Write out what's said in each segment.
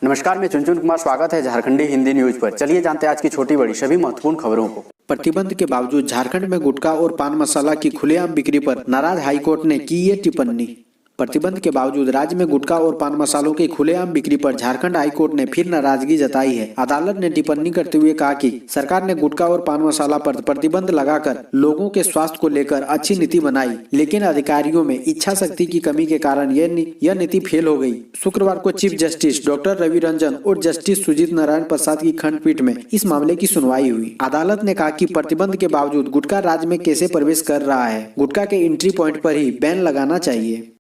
नमस्कार, मैं चुनचुन कुमार। स्वागत है झारखंडी हिंदी न्यूज पर। चलिए जानते हैं आज की छोटी बड़ी सभी महत्वपूर्ण खबरों को। प्रतिबंध के बावजूद झारखंड में गुटखा और पान मसाला की खुलेआम बिक्री पर नाराज हाईकोर्ट ने की ये टिप्पणी। प्रतिबंध के बावजूद राज्य में गुटखा और पान मसालों की खुलेआम बिक्री पर झारखंड हाईकोर्ट ने फिर नाराजगी जताई है। अदालत ने टिप्पणी करते हुए कहा कि सरकार ने गुटखा और पान मसाला पर प्रतिबंध लगाकर लोगों के स्वास्थ्य को लेकर अच्छी नीति बनाई, लेकिन अधिकारियों में इच्छा शक्ति की कमी के कारण यह नीति फेल हो गई। शुक्रवार को chief justice doctor Ravi Ranjan और जस्टिस सुजीत नारायण प्रसाद की खंडपीठ में इस मामले की सुनवाई हुई। अदालत ने कहा कि प्रतिबंध के बावजूद गुटखा राज्य में कैसे प्रवेश कर रहा है, गुटखा के एंट्री पॉइंट पर ही बैन लगाना चाहिए।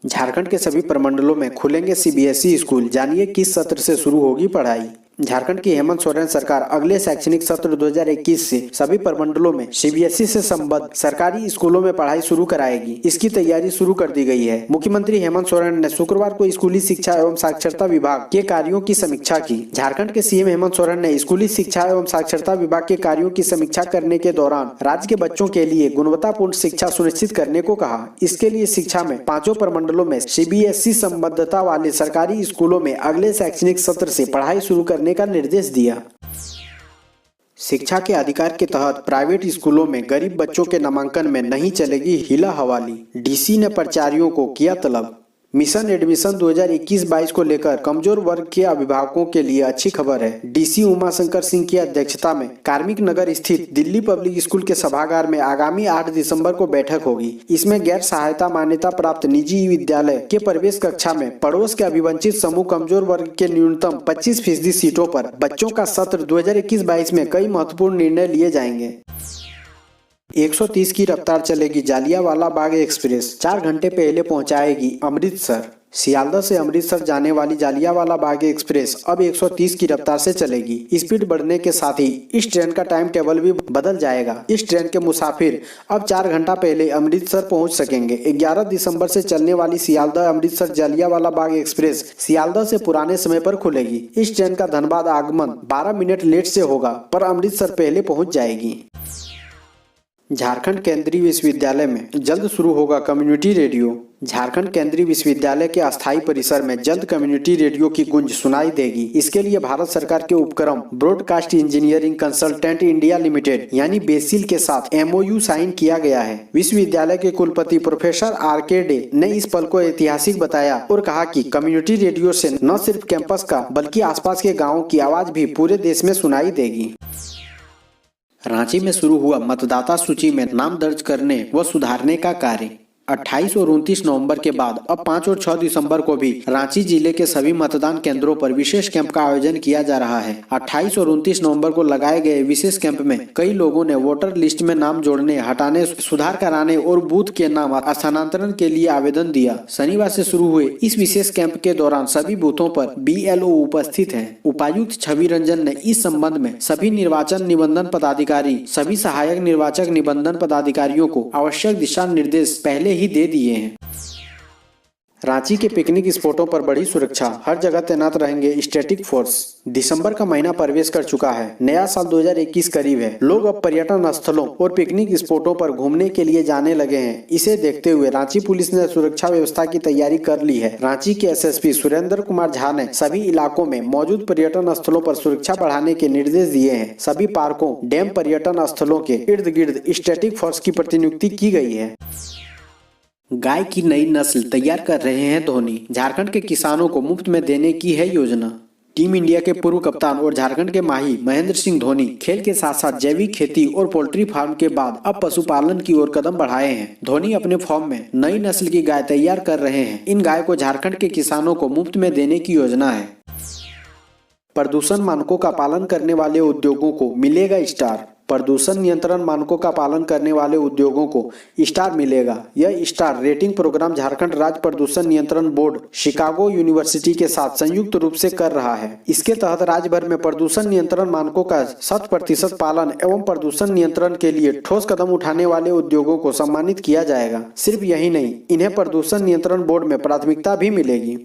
झारखंड के सभी प्रमंडलों में खुलेंगे सीबीएसई स्कूल, जानिए किस सत्र से शुरू होगी पढ़ाई। झारखंड की हेमंत सोरेन सरकार अगले शैक्षणिक सत्र 2021 से सभी प्रमंडलों में सीबीएसई से संबद्ध सरकारी स्कूलों में पढ़ाई शुरू कराएगी। इसकी तैयारी शुरू कर दी गई है। मुख्यमंत्री हेमंत सोरेन ने शुक्रवार को स्कूली शिक्षा एवं साक्षरता विभाग के कार्यों की समीक्षा की। झारखंड के सीएम हेमंत सोरेन ने स्कूली शिक्षा एवं साक्षरता विभाग के कार्यों की समीक्षा करने के दौरान राज्य के बच्चों के लिए गुणवत्तापूर्ण शिक्षा सुनिश्चित करने को कहा। इसके लिए शिक्षा में 5 प्रमंडलों में सीबीएसई संबद्धता वाले सरकारी स्कूलों में अगले शैक्षणिक सत्र से पढ़ाई शुरू करने का निर्देश दिया। शिक्षा के अधिकार के तहत प्राइवेट स्कूलों में गरीब बच्चों के नामांकन में नहीं चलेगी हीला हवाली, डीसी ने प्राचार्यों को किया तलब। मिशन एडमिशन 2021-22 को लेकर कमजोर वर्ग के अभिभावकों के लिए अच्छी खबर है। डीसी उमाशंकर सिंह की अध्यक्षता में कार्मिक नगर स्थित दिल्ली पब्लिक स्कूल के सभागार में आगामी 8 दिसंबर को बैठक होगी। इसमें गैर सहायता मान्यता प्राप्त निजी विद्यालय के प्रवेश कक्षा में पड़ोस के अभिवंचित समूह कमजोर वर्ग के न्यूनतम 25% सीटों पर बच्चों का सत्र 2021-22 में कई महत्वपूर्ण निर्णय लिए जाएंगे। 130 की रफ्तार चलेगी जालियांवाला बाग एक्सप्रेस, 4 घंटे पहले पहुंचाएगी अमृतसर। सियालदह से अमृतसर जाने वाली जालियांवाला बाग एक्सप्रेस अब 130 की रफ्तार से चलेगी। स्पीड बढ़ने के साथ ही इस ट्रेन का टाइम टेबल भी बदल जाएगा। इस ट्रेन के मुसाफिर अब 4 घंटा पहले अमृतसर पहुंच सकेंगे। 11 दिसंबर से चलने वाली सियालदह अमृतसर जालियांवाला बाग एक्सप्रेस सियालदह से पुराने समय पर खुलेगी। इस ट्रेन का धनबाद आगमन 12 मिनट लेट से होगा, पर अमृतसर पहले पहुँच जाएगी। झारखंड केंद्रीय विश्वविद्यालय में जल्द शुरू होगा कम्युनिटी रेडियो। झारखंड केंद्रीय विश्वविद्यालय के अस्थायी परिसर में जल्द कम्युनिटी रेडियो की गूंज सुनाई देगी। इसके लिए भारत सरकार के उपक्रम broadcast engineering consultant India limited यानी बेसिल के साथ MOU साइन किया गया है। विश्वविद्यालय के कुलपति प्रोफेसर RK डे ने इस पल को ऐतिहासिक बताया और कहा कि कम्युनिटी रेडियो से न सिर्फ कैंपस का बल्कि आसपास के गाँव की आवाज भी पूरे देश में सुनाई देगी। रांची में शुरू हुआ मतदाता सूची में नाम दर्ज करने व सुधारने का कार्य। 28 और 29 नवंबर के बाद अब 5 और 6 दिसंबर को भी रांची जिले के सभी मतदान केंद्रों पर विशेष कैंप का आयोजन किया जा रहा है। 28 और 29 नवंबर को लगाए गए विशेष कैंप में कई लोगों ने वोटर लिस्ट में नाम जोड़ने, हटाने, सुधार कराने और बूथ के नाम स्थानांतरण के लिए आवेदन दिया। शनिवार से शुरू हुए इस विशेष कैंप के दौरान सभी बूथों पर BLO उपस्थित है। उपायुक्त छवि रंजन ने इस संबंध में सभी निर्वाचन निबंधन पदाधिकारी, सभी सहायक निर्वाचक निबंधन पदाधिकारियों को आवश्यक दिशा निर्देश पहले ही दे दिए हैं। रांची के पिकनिक स्पॉटों पर बढ़ी सुरक्षा, हर जगह तैनात रहेंगे स्टैटिक फोर्स। दिसंबर का महीना प्रवेश कर चुका है, नया साल 2021 करीब है। लोग अब पर्यटन स्थलों और पिकनिक स्पॉटों पर घूमने के लिए जाने लगे हैं। इसे देखते हुए रांची पुलिस ने सुरक्षा व्यवस्था की तैयारी कर ली है। रांची के SSP सुरेंद्र कुमार झा ने सभी इलाकों में मौजूद पर्यटन स्थलों पर सुरक्षा बढ़ाने के निर्देश दिए हैं। सभी पार्कों, डैम, पर्यटन स्थलों के इर्द गिर्द स्टैटिक फोर्स की प्रतिनियुक्ति की गई है। गाय की नई नस्ल तैयार कर रहे हैं धोनी, झारखंड के किसानों को मुफ्त में देने की है योजना। टीम इंडिया के पूर्व कप्तान और झारखंड के माही महेंद्र सिंह धोनी खेल के साथ साथ जैविक खेती और पोल्ट्री फार्म के बाद अब पशुपालन की ओर कदम बढ़ाए हैं। धोनी अपने फॉर्म में नई नस्ल की गाय तैयार कर रहे हैं। इन गाय को झारखंड के किसानों को मुफ्त में देने की योजना है। प्रदूषण मानकों का पालन करने वाले उद्योगों को मिलेगा स्टार। प्रदूषण नियंत्रण मानकों का पालन करने वाले उद्योगों को स्टार मिलेगा। यह स्टार रेटिंग प्रोग्राम झारखंड राज्य प्रदूषण नियंत्रण बोर्ड शिकागो यूनिवर्सिटी के साथ संयुक्त रूप से कर रहा है। इसके तहत राज्य भर में प्रदूषण नियंत्रण मानकों का 100% पालन एवं प्रदूषण नियंत्रण के लिए ठोस कदम उठाने वाले उद्योगों को सम्मानित किया जाएगा। सिर्फ यही नहीं, इन्हें प्रदूषण नियंत्रण बोर्ड में प्राथमिकता भी मिलेगी।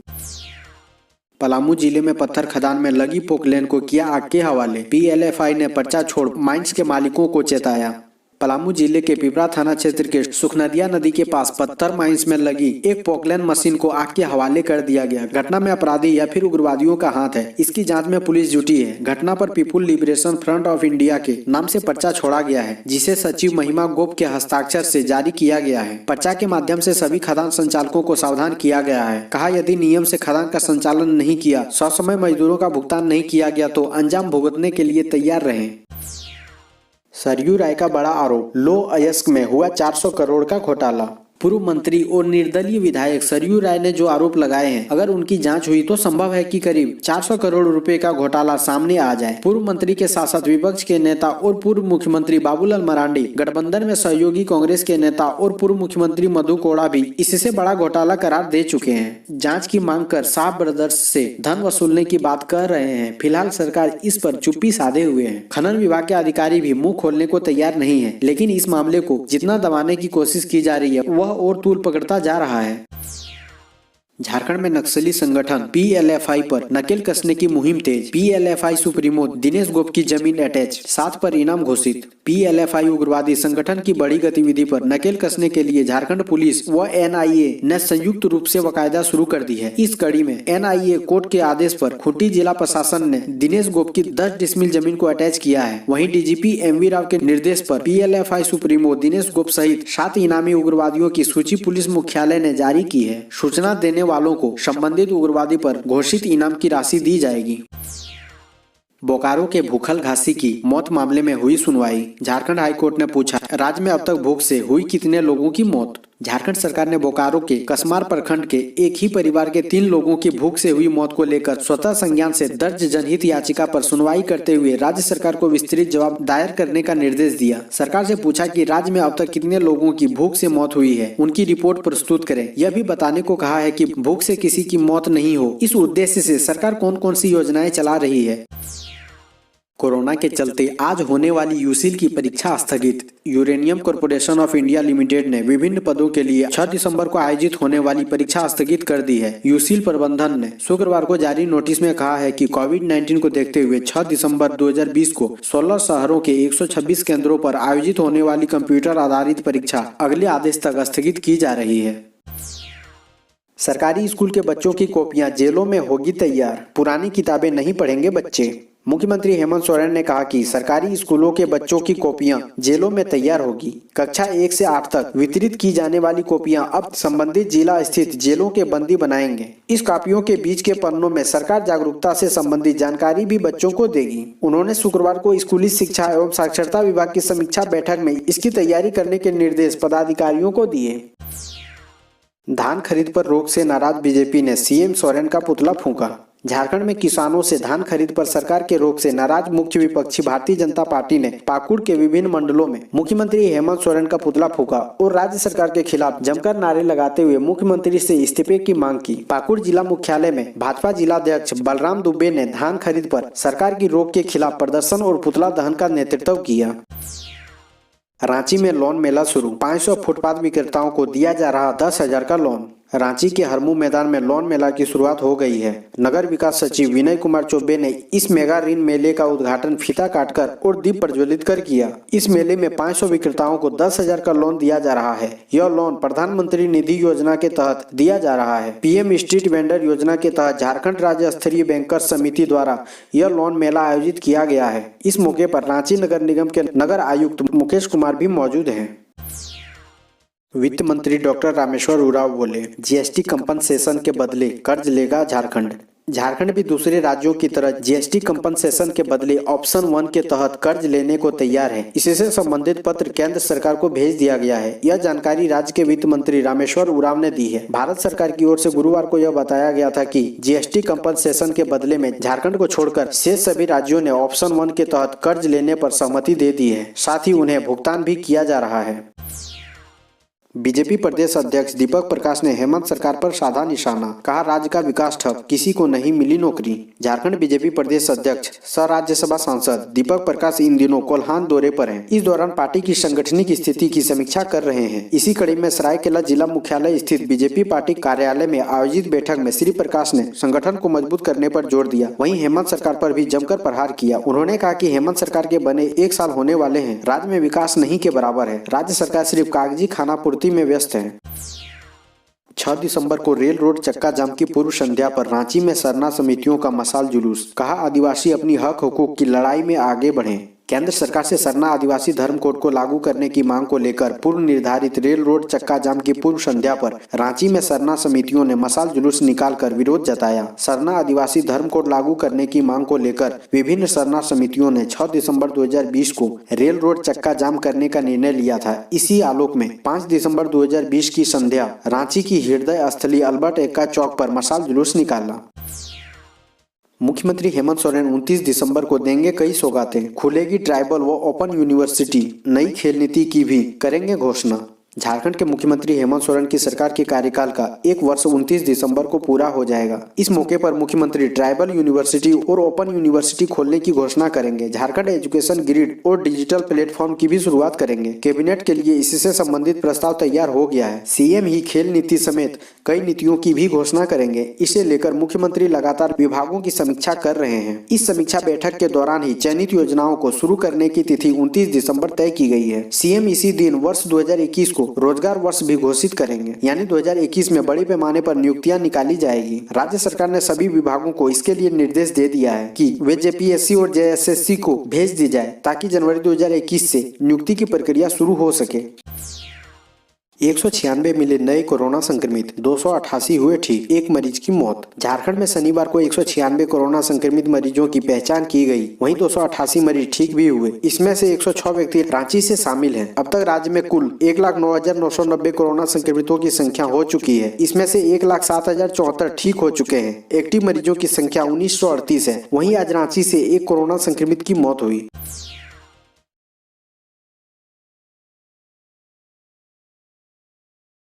पलामू जिले में पत्थर खदान में लगी पोकलेन को किया आग के हवाले। PLFI ने पर्चा छोड़ माइंस के मालिकों को चेताया। पलामू जिले के पिपरा थाना क्षेत्र के सुखनदिया नदी के पास पत्थर माइंस में लगी एक पोकलैंड मशीन को आग के हवाले कर दिया गया। घटना में अपराधी या फिर उग्रवादियों का हाथ है, इसकी जांच में पुलिस जुटी है। घटना पर people liberation front of India के नाम से पर्चा छोड़ा गया है, जिसे सचिव महिमा गोप के हस्ताक्षर से जारी किया गया है। पर्चा के माध्यम से सभी खदान संचालकों को सावधान किया गया है। कहा, यदि नियम से खदान का संचालन नहीं किया, ससमय मजदूरों का भुगतान नहीं किया गया तो अंजाम भुगतने के लिए तैयार रहें। सरयू राय का बड़ा आरोप, लो अयस्क में हुआ 400 करोड़ का घोटाला। पूर्व मंत्री और निर्दलीय विधायक सरयू राय ने जो आरोप लगाए हैं, अगर उनकी जांच हुई तो संभव है कि करीब 400 करोड़ रुपए का घोटाला सामने आ जाए। पूर्व मंत्री के साथ साथ विपक्ष के नेता और पूर्व मुख्यमंत्री बाबूलाल मरांडी, गठबंधन में सहयोगी कांग्रेस के नेता और पूर्व मुख्यमंत्री मधु कोड़ा भी इससे बड़ा घोटाला करार दे चुके हैं। जाँच की मांग कर साफ ब्रदर्स से धन वसूलने की बात कर रहे हैं। फिलहाल सरकार इस पर चुप्पी साधे हुए है। खनन विभाग के अधिकारी भी मुंह खोलने को तैयार नहीं है, लेकिन इस मामले को जितना दबाने की कोशिश की जा रही है और तूल पकड़ता जा रहा है। झारखंड में नक्सली संगठन PLFI पर नकेल कसने की मुहिम तेज। PLFI सुप्रीमो दिनेश गोप की जमीन अटैच, 7 पर इनाम घोषित। PLFI उग्रवादी संगठन की बड़ी गतिविधि पर नकेल कसने के लिए झारखंड पुलिस व NIA ने संयुक्त रूप से वाकायदा शुरू कर दी है। इस कड़ी में NIA कोर्ट के आदेश पर खूंटी जिला प्रशासन ने दिनेश गोप की 10 डिसमिल जमीन को अटैच किया है। वहीं DGP MV राव के निर्देश पर PLFI सुप्रीमो दिनेश गोप सहित 7 इनामी उग्रवादियों की सूची पुलिस मुख्यालय ने जारी की है। सूचना देने वालों को संबंधित उग्रवादी पर घोषित इनाम की राशि दी जाएगी। बोकारो के भूखल घासी की मौत मामले में हुई सुनवाई। झारखंड हाईकोर्ट ने पूछा, राज्य में अब तक भूख से हुई कितने लोगों की मौत। झारखंड सरकार ने बोकारो के कसमार प्रखंड के एक ही परिवार के 3 लोगों की भूख से हुई मौत को लेकर स्वतः संज्ञान से दर्ज जनहित याचिका पर सुनवाई करते हुए राज्य सरकार को विस्तृत जवाब दायर करने का निर्देश दिया। सरकार से पूछा कि राज्य में अब तक कितने लोगों की भूख से मौत हुई है, उनकी रिपोर्ट प्रस्तुत करें। यह भी बताने को कहा है कि भूख से किसी की मौत नहीं हो, इस उद्देश्य से सरकार कौन कौन सी योजनाएं चला रही है। कोरोना के चलते आज होने वाली यूसील की परीक्षा स्थगित। Uranium corporation of India limited ने विभिन्न पदों के लिए 6 दिसंबर को आयोजित होने वाली परीक्षा स्थगित कर दी है। यूसील प्रबंधन ने शुक्रवार को जारी नोटिस में कहा है कि कोविड-19 को देखते हुए 6 दिसंबर 2020 को 16 शहरों के 126 केंद्रों पर आयोजित होने वाली कंप्यूटर आधारित परीक्षा अगले आदेश तक स्थगित की जा रही है। सरकारी स्कूल के बच्चों की कॉपियां जेलों में होगी तैयार, पुरानी किताबें नहीं पढ़ेंगे बच्चे। मुख्यमंत्री हेमंत सोरेन ने कहा कि सरकारी स्कूलों के बच्चों की कॉपियां जेलों में तैयार होगी। कक्षा 1 से 8 तक वितरित की जाने वाली कॉपियां अब संबंधित जिला स्थित जेलों के बंदी बनाएंगे। इस कॉपियों के बीच के पन्नों में सरकार जागरूकता से संबंधित जानकारी भी बच्चों को देगी। उन्होंने शुक्रवार को स्कूली शिक्षा एवं साक्षरता विभाग की समीक्षा बैठक में इसकी तैयारी करने के निर्देश पदाधिकारियों को दिए। धान खरीद पर रोक से नाराज बीजेपी ने CM सोरेन का पुतला फूंका। झारखंड में किसानों से धान खरीद पर सरकार के रोक से नाराज मुख्य विपक्षी भारतीय जनता पार्टी ने पाकुड़ के विभिन्न मंडलों में मुख्यमंत्री हेमंत सोरेन का पुतला फूंका और राज्य सरकार के खिलाफ जमकर नारे लगाते हुए मुख्यमंत्री से इस्तीफे की मांग की। पाकुड़ जिला मुख्यालय में भाजपा जिलाध्यक्ष बलराम दुबे ने धान खरीद पर सरकार की रोक के खिलाफ प्रदर्शन और पुतला दहन का नेतृत्व किया। रांची में लोन मेला शुरू, 500 फुटपाथ विक्रेताओं को दिया जा रहा 10,000 का लोन। रांची के हरमू मैदान में लोन मेला की शुरुआत हो गई है। नगर विकास सचिव विनय कुमार चौबे ने इस मेगा ऋण मेले का उद्घाटन फीता काटकर और दीप प्रज्वलित कर किया। इस मेले में 500 विक्रेताओं को 10,000 का लोन दिया जा रहा है। यह लोन प्रधानमंत्री निधि योजना के तहत दिया जा रहा है। PM स्ट्रीट वेंडर योजना के तहत झारखंड राज्य स्तरीय बैंकर्स समिति द्वारा यह लोन मेला आयोजित किया गया है। इस मौके पर रांची नगर निगम के नगर आयुक्त मुकेश कुमार भी मौजूद हैं। वित्त मंत्री डॉक्टर रामेश्वर उरांव बोले, GST कंपनसेशन के बदले कर्ज लेगा झारखंड। झारखंड भी दूसरे राज्यों की तरह GST कंपनसेशन के बदले ऑप्शन 1 के तहत कर्ज लेने को तैयार है। इससे संबंधित पत्र केंद्र सरकार को भेज दिया गया है। यह जानकारी राज्य के वित्त मंत्री रामेश्वर उरांव ने दी है। भारत सरकार की ओर से गुरुवार को यह बताया गया था कि GST कंपनसेशन के बदले में झारखंड को छोड़कर शेष सभी राज्यों ने ऑप्शन 1 के तहत कर्ज लेने पर सहमति दे दी है। साथ ही उन्हें भुगतान भी किया जा रहा है। बीजेपी प्रदेश अध्यक्ष दीपक प्रकाश ने हेमंत सरकार पर साधा निशाना, कहा राज्य का विकास ठप, किसी को नहीं मिली नौकरी। झारखंड बीजेपी प्रदेश अध्यक्ष सह राज्यसभा सांसद दीपक प्रकाश इन दिनों कोल्हान दौरे पर हैं। इस दौरान पार्टी की संगठनिक स्थिति की समीक्षा कर रहे हैं। इसी कड़ी में सरायकेला जिला मुख्यालय स्थित बीजेपी पार्टी कार्यालय में आयोजित बैठक में श्री प्रकाश ने संगठन को मजबूत करने पर जोर दिया। वहीं हेमंत सरकार पर भी जमकर प्रहार किया। उन्होंने कहा कि हेमंत सरकार के बने 1 साल होने वाले हैं, राज्य में विकास नहीं के बराबर है। राज्य सरकार सिर्फ कागजी खानापूर्ति में व्यस्त है। 6 दिसंबर को रेल रोड चक्का जाम की पूर्व संध्या पर रांची में सरना समितियों का मशाल जुलूस, कहा आदिवासी अपनी हक हुकूक की लड़ाई में आगे बढ़ें। केंद्र सरकार से सरना आदिवासी धर्म कोड को लागू करने की मांग को लेकर पूर्व निर्धारित रेल रोड चक्का जाम की पूर्व संध्या पर रांची में सरना समितियों ने मशाल जुलूस निकालकर विरोध जताया। सरना आदिवासी धर्म कोड लागू करने की मांग को लेकर विभिन्न सरना समितियों ने 6 दिसंबर 2020 को रेल रोड चक्का जाम करने का निर्णय लिया था। इसी आलोक में 5 दिसंबर 2020 की संध्या रांची की हृदय स्थली अल्बर्ट एक्का चौक पर मशाल जुलूस निकाला। मुख्यमंत्री हेमंत सोरेन 29 दिसंबर को देंगे कई सौगातें, खुलेगी ट्राइबल व ओपन यूनिवर्सिटी, नई खेल नीति की भी करेंगे घोषणा। झारखंड के मुख्यमंत्री हेमंत सोरेन की सरकार के कार्यकाल का 1 वर्ष 29 दिसंबर को पूरा हो जाएगा। इस मौके पर मुख्यमंत्री ट्राइबल यूनिवर्सिटी और ओपन यूनिवर्सिटी खोलने की घोषणा करेंगे। झारखंड एजुकेशन ग्रिड और डिजिटल प्लेटफॉर्म की भी शुरुआत करेंगे। कैबिनेट के लिए इससे संबंधित प्रस्ताव तैयार हो गया है। सीएम ही खेल नीति समेत कई नीतियों की भी घोषणा करेंगे। इसे लेकर मुख्यमंत्री लगातार विभागों की समीक्षा कर रहे हैं। इस समीक्षा बैठक के दौरान ही चयनित योजनाओं को शुरू करने की तिथि 29 दिसंबर तय की गई है। सीएम इसी दिन वर्ष 2021 को रोजगार वर्ष भी घोषित करेंगे, यानी 2021 में बड़े पैमाने पर नियुक्तियां निकाली जाएगी। राज्य सरकार ने सभी विभागों को इसके लिए निर्देश दे दिया है कि वे जेपीएससी और जेएसएससी को भेज दी जाए, ताकि जनवरी 2021 से नियुक्ति की प्रक्रिया शुरू हो सके। 196 मिले नए कोरोना संक्रमित, 288 हुए ठीक, 1 मरीज की मौत। झारखंड में शनिवार को 196 कोरोना संक्रमित मरीजों की पहचान की गई। वहीं 288 मरीज ठीक भी हुए। इसमें से 106 व्यक्ति रांची से शामिल हैं। अब तक राज्य में कुल 1,09,990 कोरोना संक्रमितों की संख्या हो चुकी है। इसमें से 1,07,074 ठीक हो चुके हैं। एक्टिव मरीजों की संख्या 1938 है। वहीं आज रांची से 1 कोरोना संक्रमित की मौत हुई।